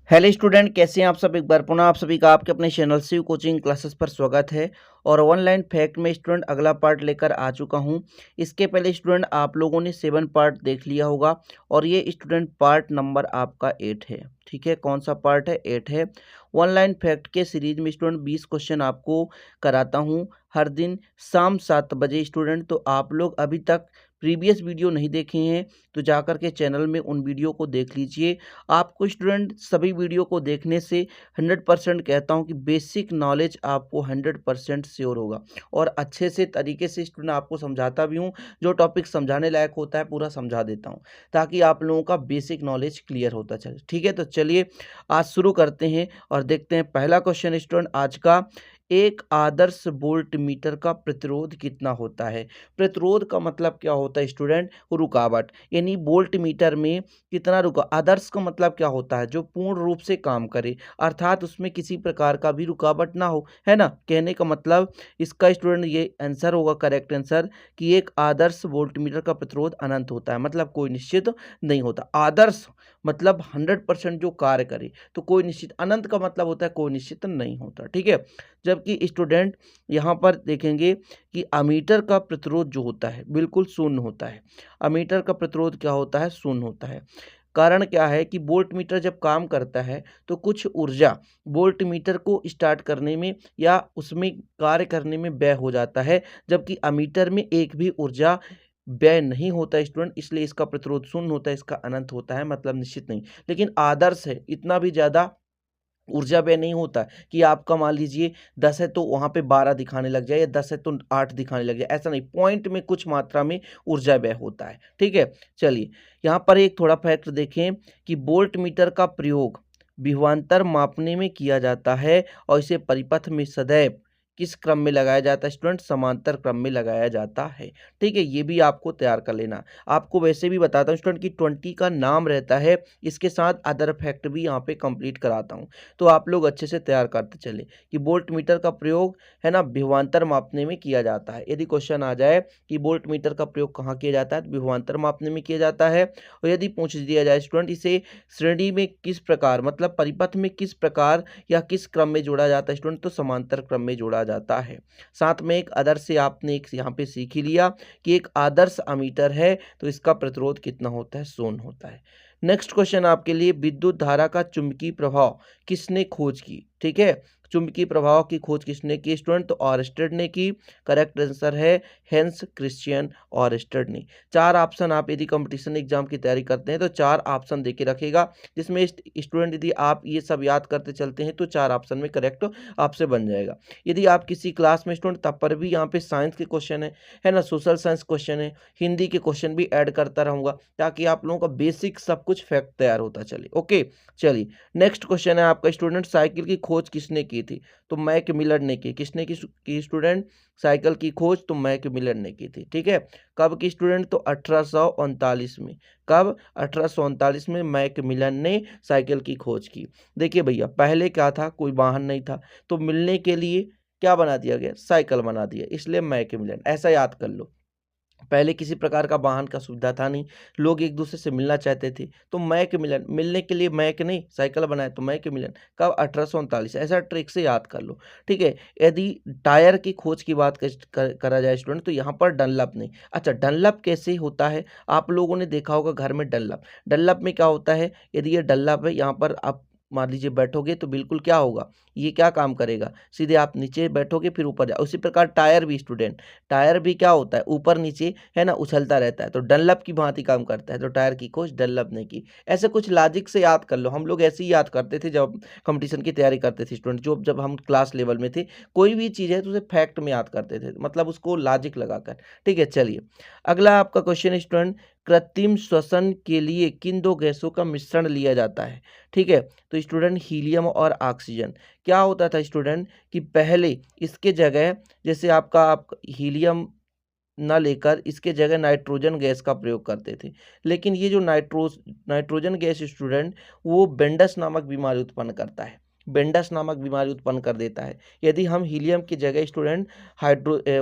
Hello student, कैसे हैं आप सब। एक बार पुनः आप सभी का आपके अपने चैनल शिव कोचिंग क्लासेस पर स्वागत है। और ऑनलाइन फैक्ट में स्टूडेंट अगला पार्ट लेकर आ चुका हूं। इसके पहले स्टूडेंट आप लोगों ने 7 पार्ट देख लिया होगा और ये स्टूडेंट पार्ट नंबर आपका 8 है। ठीक है, कौन सा पार्ट है? 8 है। ऑनलाइन फैक्ट के सीरीज में स्टूडेंट 20 क्वेश्चन आपको कराता हूँ हर दिन शाम 7 बजे। स्टूडेंट तो आप लोग अभी तक प्रीवियस वीडियो नहीं देखे हैं तो जाकर के चैनल में उन वीडियो को देख लीजिए। आपको स्टूडेंट सभी वीडियो को देखने से 100% कहता हूं कि बेसिक नॉलेज आपको 100% श्योर होगा और अच्छे से तरीके से स्टूडेंट आपको समझाता भी हूं। जो टॉपिक समझाने लायक होता है पूरा समझा देता हूं ताकि आप लोगों का बेसिक नॉलेज क्लियर होता चले। ठीक है, तो चलिए आज शुरू करते हैं और देखते हैं पहला क्वेश्चन स्टूडेंट आज का। एक आदर्श वोल्ट मीटर का प्रतिरोध कितना होता है? प्रतिरोध का मतलब क्या होता है स्टूडेंट? रुकावट। यानी वोल्ट मीटर में कितना रुका। आदर्श का मतलब क्या होता है? जो पूर्ण रूप से काम करे, अर्थात उसमें किसी प्रकार का भी रुकावट ना हो, है ना। कहने का मतलब इसका स्टूडेंट ये आंसर होगा, करेक्ट आंसर, कि एक आदर्श वोल्टमीटर का प्रतिरोध अनंत होता है। मतलब कोई निश्चित नहीं होता। आदर्श मतलब 100% जो कार्य करे, तो कोई निश्चित। अनंत का मतलब होता है कोई निश्चित नहीं होता। ठीक है, जबकि स्टूडेंट यहाँ पर देखेंगे कि अमीटर का प्रतिरोध जो होता है बिल्कुल शून्य होता है। अमीटर का प्रतिरोध क्या होता है? शून्य होता है। कारण क्या है कि वोल्ट मीटर जब काम करता है तो कुछ ऊर्जा वोल्ट मीटर को स्टार्ट करने में या उसमें कार्य करने में व्यय हो जाता है, जबकि अमीटर में एक भी ऊर्जा व्यय नहीं होता है स्टूडेंट। इसलिए इसका प्रतिरोध शून्य होता है, इसका अनंत होता है, मतलब निश्चित नहीं। लेकिन आदर्श है, इतना भी ज़्यादा ऊर्जा व्यय नहीं होता कि आपका मान लीजिए 10 है तो वहाँ पे 12 दिखाने लग जाए या 10 है तो 8 दिखाने लग जाए, ऐसा नहीं। पॉइंट में कुछ मात्रा में ऊर्जा व्यय होता है। ठीक है, चलिए यहाँ पर एक थोड़ा फैक्ट देखें कि वोल्ट मीटर का प्रयोग विभवांतर मापने में किया जाता है और इसे परिपथ में सदैव किस क्रम में लगाया जाता है स्टूडेंट? समांतर क्रम में लगाया जाता है। ठीक है, ये भी आपको तैयार कर लेना। आपको वैसे भी बताता हूँ स्टूडेंट कि 20 का नाम रहता है, इसके साथ अदर फैक्ट भी यहाँ पे कंप्लीट कराता हूँ, तो आप लोग अच्छे से तैयार करते चले कि वोल्ट मीटर का प्रयोग है ना विभवांतर मापने में किया जाता है। यदि क्वेश्चन आ जाए कि वोल्ट मीटर का प्रयोग कहाँ किया जाता है, तो विभवांतर मापने में किया जाता है। और यदि पूछ दिया जाए स्टूडेंट इसे श्रेणी में किस प्रकार, मतलब परिपथ में किस प्रकार या किस क्रम में जोड़ा जाता है स्टूडेंट, तो समांतर क्रम में जोड़ा जाता है। साथ में एक आदर्श से आपने एक यहाँ पे सीख ही लिया कि एक आदर्श अमीटर है तो इसका प्रतिरोध कितना होता है? शून्य होता है। नेक्स्ट क्वेश्चन आपके लिए, विद्युत धारा का चुंबकीय प्रभाव किसने खोज की? ठीक है, चुंबकीय प्रभाव की खोज किसने की स्टूडेंट? तो ऑरस्टेड ने की। करेक्ट आंसर है हेंस क्रिश्चियन ऑरस्टेड ने। 4 ऑप्शन आप यदि कंपटीशन एग्जाम की तैयारी करते हैं तो 4 ऑप्शन देके रखेगा, जिसमें स्टूडेंट यदि आप ये सब याद करते चलते हैं तो 4 ऑप्शन में करेक्ट आपसे बन जाएगा। यदि आप किसी क्लास में स्टूडेंट, तब पर भी यहाँ पे साइंस के क्वेश्चन है ना, सोशल साइंस क्वेश्चन है, हिंदी के क्वेश्चन भी ऐड करता रहूंगा ताकि आप लोगों का बेसिक सब कुछ फैक्ट तैयार होता चले। ओके, चलिए नेक्स्ट क्वेश्चन है आपका स्टूडेंट, साइकिल की खोज किसने की थी? तो मैक मिलर ने की। किसने की स्टूडेंट? साइकिल की खोज तो मैक मिलर ने की थी। ठीक है, कब की स्टूडेंट? तो 1839 में। कब? 1839 में मैक मिलर ने साइकिल की खोज की। देखिए भैया, पहले क्या था? कोई वाहन नहीं था, तो मिलने के लिए क्या बना दिया गया? साइकिल बना दिया, इसलिए मैक मिलन। ऐसा याद कर लो, पहले किसी प्रकार का वाहन का सुविधा था नहीं, लोग एक दूसरे से मिलना चाहते थे तो मैक मिलन, मिलने के लिए मैक नहीं साइकिल बनाए तो मैक मिलन। कब? 1839। ऐसा ट्रिक से याद कर लो। ठीक है, यदि टायर की खोज की बात करा जाए स्टूडेंट, तो यहाँ पर डनलप नहीं। अच्छा, डनलप कैसे होता है? आप लोगों ने देखा होगा घर में डनलप। डनलप में क्या होता है? यदि ये डनलप है, यहाँ पर आप मान लीजिए बैठोगे तो बिल्कुल क्या होगा, ये क्या काम करेगा? सीधे आप नीचे बैठोगे फिर ऊपर जाओ। उसी प्रकार टायर भी स्टूडेंट, टायर भी क्या होता है? ऊपर नीचे, है ना, उछलता रहता है, तो डनलप की भांति काम करता है। तो टायर की खोज डनलप ने की। ऐसे कुछ लॉजिक से याद कर लो। हम लोग ऐसे ही याद करते थे जब कंपटीशन की तैयारी करते थे स्टूडेंट, जो जब हम क्लास लेवल में थे, कोई भी चीज़ है तो उसे फैक्ट में याद करते थे, मतलब उसको लॉजिक लगाकर। ठीक है, चलिए अगला आपका क्वेश्चन स्टूडेंट, कृत्रिम श्वसन के लिए किन दो गैसों का मिश्रण लिया जाता है? ठीक है, तो स्टूडेंट हीलियम और ऑक्सीजन। क्या होता था स्टूडेंट कि पहले इसके जगह, जैसे आप हीलियम ना लेकर इसके जगह नाइट्रोजन गैस का प्रयोग करते थे। लेकिन ये जो नाइट्रोजन गैस स्टूडेंट, वो बेंडस नामक बीमारी उत्पन्न करता है। बेंडस नामक बीमारी उत्पन्न कर देता है। यदि हम हीलियम की जगह स्टूडेंट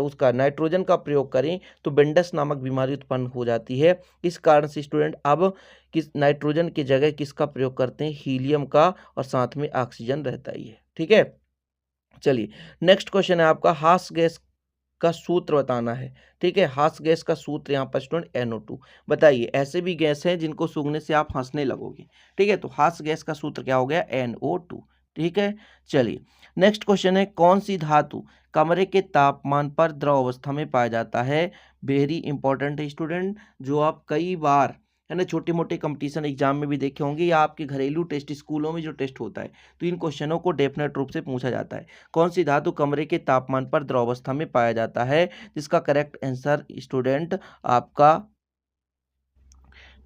उसका नाइट्रोजन का प्रयोग करें तो बेंडस नामक बीमारी उत्पन्न हो जाती है। इस कारण से स्टूडेंट अब किस नाइट्रोजन की जगह किसका प्रयोग करते हैं, हीलियम का, और साथ में ऑक्सीजन रहता ही है। ठीक है, चलिए नेक्स्ट क्वेश्चन है आपका, हास गैस का सूत्र बताना है। ठीक है, हास गैस का सूत्र यहाँ पर स्टूडेंट NO2। बताइए, ऐसे भी गैस हैं जिनको सूंघने से आप हंसने लगोगे। ठीक है, तो हास गैस का सूत्र क्या हो गया, NO2। ठीक है, चलिए नेक्स्ट क्वेश्चन है, कौन सी धातु कमरे के तापमान पर द्रव अवस्था में पाया जाता है। वेरी इंपॉर्टेंट है स्टूडेंट, जो आप कई बार है ना छोटे मोटे कंपटीशन एग्जाम में भी देखे होंगे, या आपके घरेलू टेस्ट स्कूलों में जो टेस्ट होता है, तो इन क्वेश्चनों को डेफिनेट रूप से पूछा जाता है। कौन सी धातु कमरे के तापमान पर द्रव अवस्था में पाया जाता है, जिसका करेक्ट आंसर स्टूडेंट आपका,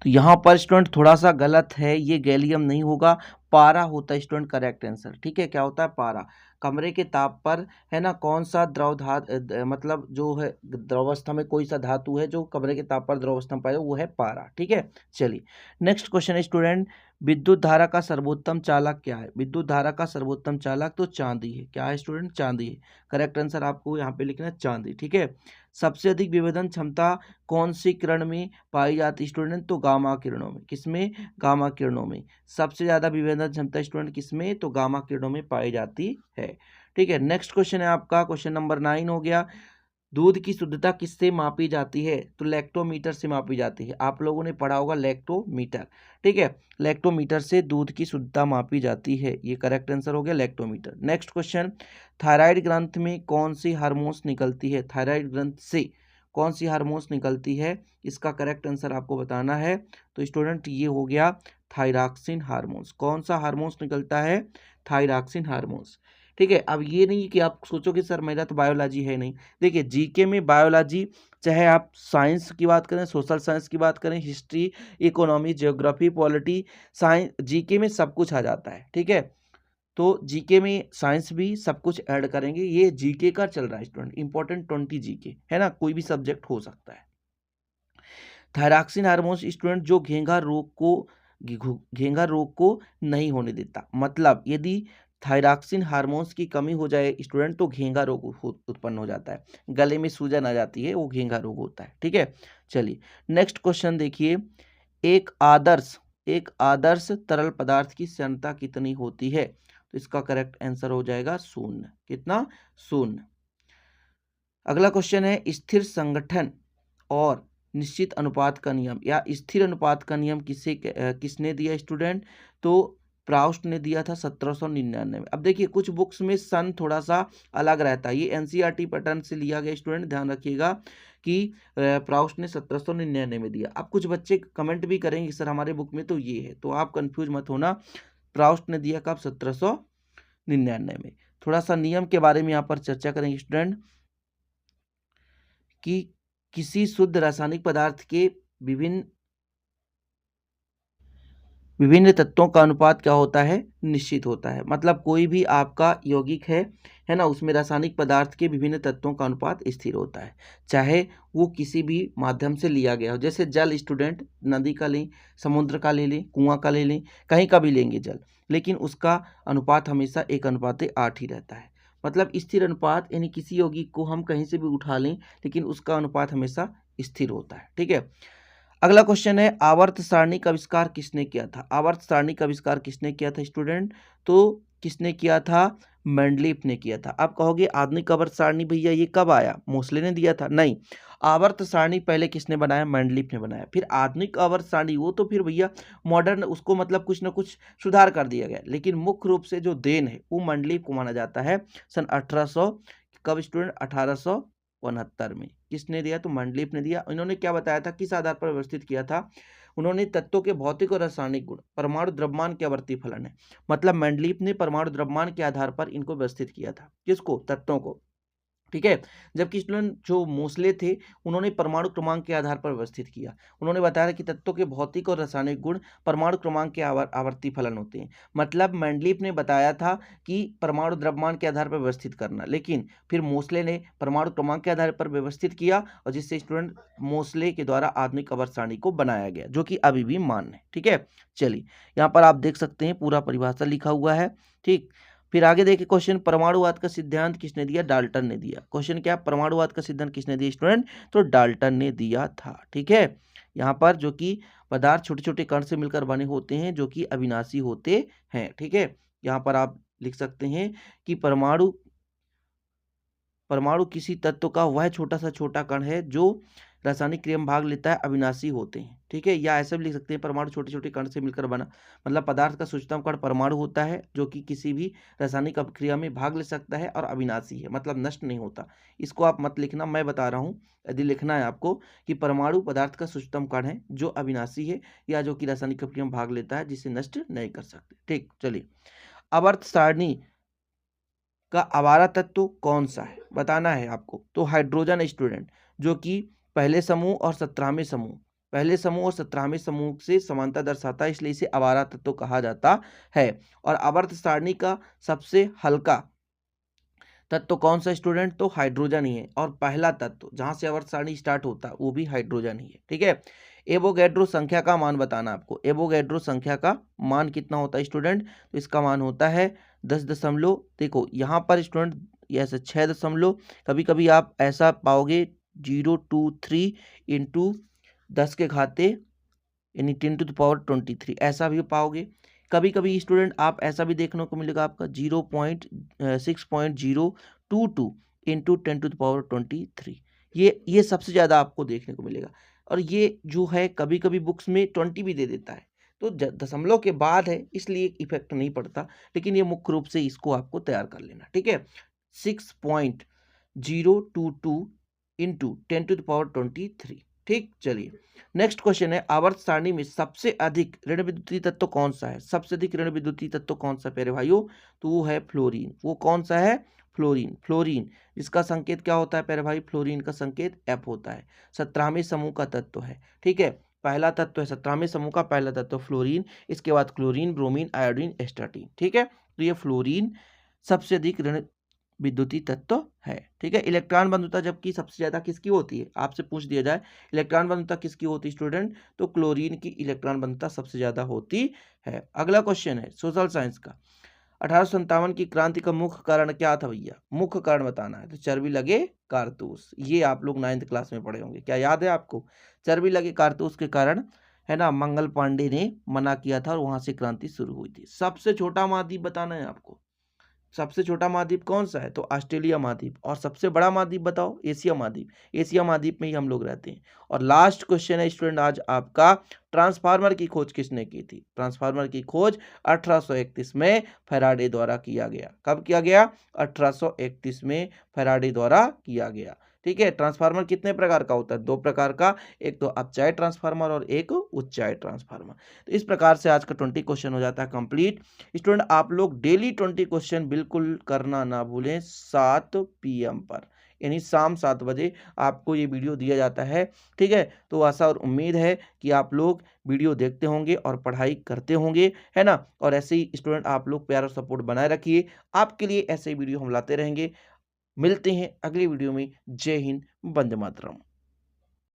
तो यहाँ पर स्टूडेंट थोड़ा सा गलत है, ये गैलियम नहीं होगा, पारा होता है स्टूडेंट करेक्ट आंसर। ठीक है, क्या होता है, पारा। कमरे के ताप पर है ना कौन सा द्रव धातु मतलब जो है द्रवावस्था में कोई सा धातु है जो कमरे के ताप पर द्रवावस्था में पाया, वो है पारा। ठीक है, चलिए नेक्स्ट क्वेश्चन है स्टूडेंट, विद्युत धारा का सर्वोत्तम चालक क्या है। विद्युत धारा का सर्वोत्तम चालक तो चांदी है। क्या है स्टूडेंट, चांदी है। करेक्ट आंसर आपको यहाँ पे लिखना है चांदी। ठीक है, सबसे अधिक विभेदन क्षमता कौन सी किरण में पाई जाती है स्टूडेंट, तो गामा किरणों में। किसमें, गामा किरणों में। सबसे ज्यादा विभेदन क्षमता स्टूडेंट किसमें, तो गामा किरणों में पाई जाती है। ठीक है, नेक्स्ट क्वेश्चन है आपका, क्वेश्चन नंबर 9 हो गया, दूध की शुद्धता किससे मापी जाती है, तो लैक्टोमीटर से मापी जाती है। आप लोगों ने पढ़ा होगा लैक्टोमीटर। ठीक है, लैक्टोमीटर से दूध की शुद्धता मापी जाती है, ये करेक्ट आंसर हो गया लैक्टोमीटर। नेक्स्ट क्वेश्चन, थायराइड ग्रंथ में कौन सी हार्मोन्स निकलती है। थायराइड ग्रंथ से कौन सी हार्मोन्स निकलती है, इसका करेक्ट आंसर आपको बताना है। तो स्टूडेंट ये हो गया थायरॉक्सिन हार्मोन्स। कौन सा हार्मोन्स निकलता है, थायरॉक्सिन हार्मोन्स। ठीक है, अब ये नहीं कि आप सोचोगे सर मेरा तो बायोलॉजी है नहीं। देखिए जीके में बायोलॉजी, चाहे आप साइंस की बात करें, सोशल साइंस की बात करें, history, economy, geography, polity, science, GK में सब कुछ आ जाता है। ठीक है, तो जीके में साइंस भी सब कुछ ऐड करेंगे। ये जीके का चल रहा है स्टूडेंट, इंपॉर्टेंट 20 जीके है ना, कोई भी सब्जेक्ट हो सकता है। थायरॉक्सिन हार्मोन्स स्टूडेंट जो घेंघा रोग को नहीं होने देता। मतलब यदि थायरॉक्सिन हार्मोन्स की कमी हो जाए स्टूडेंट तो घेंघा रोग उत्पन्न हो जाता है, गले में सूजन आ जाती है, वो घेंघा रोग होता है। ठीक है, चलिए नेक्स्ट क्वेश्चन देखिए, एक आदर्श तरल पदार्थ की सांद्रता कितनी होती है, तो इसका करेक्ट आंसर हो जाएगा शून्य। कितना, शून्य। अगला क्वेश्चन है, स्थिर संगठन और निश्चित अनुपात का नियम या स्थिर अनुपात का नियम किसने दिया स्टूडेंट, तो प्राउस्ट ने दिया था 1799 में। अब देखिए कुछ बुक्स में सन थोड़ा सा अलग रहता है, ये एनसीईआरटी पैटर्न से लिया गया स्टूडेंट, ध्यान रखिएगा कि प्राउस्ट ने 1799 में दिया। अब कुछ बच्चे कमेंट भी करेंगे सर हमारे बुक में तो ये है, तो आप कंफ्यूज मत होना, प्राउस्ट ने दिया कब, 1799 में। थोड़ा सा नियम के बारे में यहाँ पर चर्चा करेंगे स्टूडेंट, कि किसी शुद्ध रासायनिक पदार्थ के विभिन्न तत्वों का अनुपात क्या होता है, निश्चित होता है। मतलब कोई भी आपका यौगिक है ना, उसमें रासायनिक पदार्थ के विभिन्न तत्वों का अनुपात स्थिर होता है, चाहे वो किसी भी माध्यम से लिया गया हो। जैसे जल स्टूडेंट, नदी का लें, समुद्र का ले लें, कुआं का ले लें, कहीं का भी लेंगे जल, लेकिन उसका अनुपात हमेशा 1:8 ही रहता है। मतलब स्थिर अनुपात, यानी किसी यौगिक को हम कहीं से भी उठा लें लेकिन उसका अनुपात हमेशा स्थिर होता है। ठीक है, अगला क्वेश्चन है, आवर्त सारणी का आविष्कार किसने किया था। आवर्त सारणी का आविष्कार किसने किया था स्टूडेंट, तो किसने किया था, मेंडलीफ ने किया था। आप कहोगे आधुनिक आवर्त सारणी भैया ये कब आया, मोस्ले ने दिया था, नहीं, आवर्त सारणी पहले किसने बनाया, मेंडलीफ ने बनाया। फिर आधुनिक आवर्त सारणी वो तो फिर भैया मॉडर्न, उसको मतलब कुछ ना कुछ सुधार कर दिया गया, लेकिन मुख्य रूप से जो देन है वो मेंडलीफ को माना जाता है। सन 1800 कब स्टूडेंट, 1869 में। किसने दिया, तो मेंडलीफ ने दिया। इन्होंने क्या बताया था, किस आधार पर व्यवस्थित किया था, उन्होंने तत्वों के भौतिक और रासायनिक गुण, परमाणु द्रव्यमान के आवर्ती फलन है। मतलब मेंडलीफ ने परमाणु द्रव्यमान के आधार पर इनको व्यवस्थित किया था, किसको, तत्वों को। ठीक है। जबकि स्टूडेंट जो मोस्ले थे उन्होंने परमाणु क्रमांक के आधार पर व्यवस्थित किया। उन्होंने बताया कि तत्वों के भौतिक और रासायनिक गुण परमाणु क्रमांक के आवर्ती फलन होते हैं। मतलब मेंडलीफ ने बताया था कि परमाणु द्रव्यमान के आधार पर व्यवस्थित करना, लेकिन फिर मोस्ले ने परमाणु क्रमांक के आधार पर व्यवस्थित किया और जिससे स्टूडेंट मोस्ले के द्वारा आधुनिक आवर्त सारणी को बनाया गया, जो कि अभी भी मान्य है। ठीक है, चलिए यहाँ पर आप देख सकते हैं पूरा परिभाषा लिखा हुआ है। ठीक, फिर आगे देखिए क्वेश्चन, परमाणुवाद का सिद्धांत किसने दिया? डाल्टन ने दिया। क्वेश्चन क्या, परमाणुवाद का सिद्धांत किसने दिया स्टूडेंट? तो डाल्टन ने दिया था। ठीक है, यहाँ पर जो कि पदार्थ छोटे छोटे कण से मिलकर बने होते हैं जो कि अविनाशी होते हैं। ठीक है, यहाँ पर आप लिख सकते हैं कि परमाणु किसी तत्व का वह छोटा सा छोटा कण है जो रासायनिक क्रिया में भाग लेता है, अविनाशी होते हैं। ठीक है, या ऐसा भी लिख सकते हैं परमाणु छोटे छोटे कण से मिलकर बना, मतलब पदार्थ का सूक्ष्मतम कण परमाणु होता है जो कि किसी भी रासायनिक अभिक्रिया में भाग ले सकता है और अविनाशी है, मतलब नष्ट नहीं होता। इसको आप मत लिखना, मैं बता रहा हूँ। यदि लिखना है आपको कि परमाणु पदार्थ का सूक्ष्मतम कण है जो अविनाशी है या जो कि रासायनिक अभिक्रिया में भाग लेता है, जिसे नष्ट नहीं कर सकते। ठीक, चलिए, आवर्त सारणी का आवारा तत्व कौन सा है बताना है आपको। तो हाइड्रोजन स्टूडेंट, जो कि पहले समूह और 17वें समूह, पहले समूह और 17वें समूह से समानता दर्शाता है, इसलिए इसे आवारा तत्व कहा जाता है। और आवर्त सारणी का सबसे हल्का तत्व कौन सा स्टूडेंट? तो हाइड्रोजन ही है। और पहला तत्व जहां से आवर्त सारणी स्टार्ट होता है वो भी हाइड्रोजन ही है। ठीक है, एवोगैड्रो संख्या का मान बताना आपको। एवोगैड्रो संख्या का मान कितना होता है स्टूडेंट? तो इसका मान होता है 10 दशमलव, देखो यहाँ पर स्टूडेंट ऐसे 6 दशमलव, कभी कभी आप ऐसा पाओगे 023 इंटू 10 के घाते यानी 10⁻23 ऐसा भी पाओगे। कभी कभी स्टूडेंट आप ऐसा भी देखने को मिलेगा आपका 0.6.022 इंटू 10⁻23, ये सबसे ज़्यादा आपको देखने को मिलेगा। और ये जो है कभी कभी बुक्स में 20 भी दे देता है, तो दशमलव के बाद है इसलिए इफेक्ट नहीं पड़ता, लेकिन ये मुख्य रूप से इसको आपको तैयार कर लेना। ठीक है, 6.022 इंटू 10⁻23। ठीक, चलिए नेक्स्ट क्वेश्चन है, आवर्त सारणी में सबसे अधिक ऋण विद्युतीय तत्व कौन सा है? सबसे अधिक ऋण विद्युतीय तत्व कौन सा प्यारे भाइयों? तो वो है फ्लोरीन। वो कौन सा है? फ्लोरीन। फ्लोरीन इसका संकेत क्या होता है प्यारे भाई? फ्लोरीन का संकेत F होता है। 17वें समूह का तत्व है। ठीक है, पहला तत्व है 17वें समूह का पहला तत्व फ्लोरीन, इसके बाद क्लोरीन, ब्रोमीन, आयोडीन, एस्टाटीन। ठीक है, तो ये फ्लोरीन सबसे अधिक ऋण विद्युतीय तत्व है। ठीक है, इलेक्ट्रॉन बंधुता जबकि सबसे ज्यादा किसकी होती है? आपसे पूछ दिया जाए इलेक्ट्रॉन बंधुता किसकी होती है स्टूडेंट? तो क्लोरीन की इलेक्ट्रॉन बंधुता सबसे ज्यादा होती है। अगला क्वेश्चन है सोशल साइंस का, 1857 की क्रांति का मुख्य कारण क्या था भैया? मुख्य कारण बताना है। तो चर्बी लगे कारतूस, ये आप लोग 9th क्लास में पढ़े होंगे, क्या याद है आपको? चर्बी लगे कारतूस के कारण है ना, मंगल पांडे ने मना किया था और वहां से क्रांति शुरू हुई थी। सबसे छोटा महाद्वीप बताना है आपको। सबसे छोटा महाद्वीप कौन सा है? तो ऑस्ट्रेलिया महाद्वीप। और सबसे बड़ा महाद्वीप बताओ? एशिया महाद्वीप। एशिया महाद्वीप में ही हम लोग रहते हैं। और लास्ट क्वेश्चन है स्टूडेंट आज आपका, ट्रांसफार्मर की खोज किसने की थी? ट्रांसफार्मर की खोज 1831 में फैराडे द्वारा किया गया। कब किया गया? 1831 में फैराडे द्वारा किया गया। ठीक है, ट्रांसफार्मर कितने प्रकार का होता है? 2 प्रकार का, एक तो अपचायी ट्रांसफार्मर और एक उच्चायी ट्रांसफार्मर। तो इस प्रकार से आज का 20 क्वेश्चन हो जाता है कंप्लीट। स्टूडेंट आप लोग डेली 20 क्वेश्चन बिल्कुल करना ना भूलें 7 PM पर, यानी शाम 7 बजे आपको ये वीडियो दिया जाता है। ठीक है, तो आशा और उम्मीद है कि आप लोग वीडियो देखते होंगे और पढ़ाई करते होंगे, है ना। और ऐसे ही स्टूडेंट आप लोग प्यार और सपोर्ट बनाए रखिए, आपके लिए ऐसे ही वीडियो हम लाते रहेंगे। मिलते हैं अगली वीडियो में। जय हिंद, वंदे मातरम।